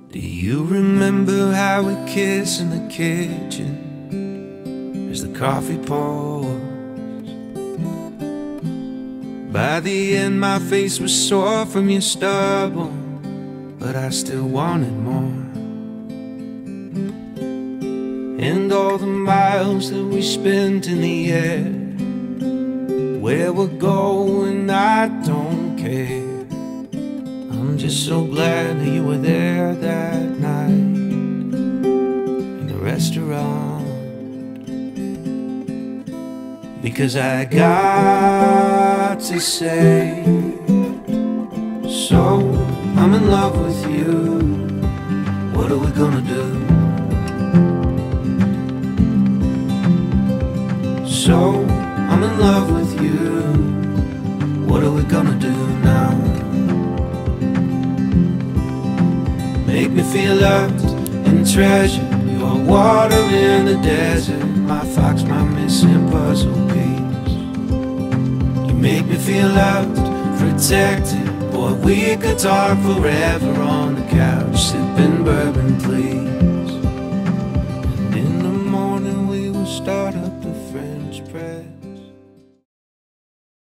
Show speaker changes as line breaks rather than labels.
Do you remember how we kissed in the kitchen as the coffee pours? By the end my face was sore from your stubble, but I still wanted more. And all the miles that we spent in the air, where we're going I don't care. I'm just so glad that you were there that night in the restaurant, because I got to say, so I'm in love with you, what are we gonna do? So I'm in love with you, what are we gonna do now? Make me feel loved and treasured, your water in the desert, my fox, my missing puzzle piece. You make me feel loved, protected, boy, we could talk forever on the couch, sipping bourbon, please.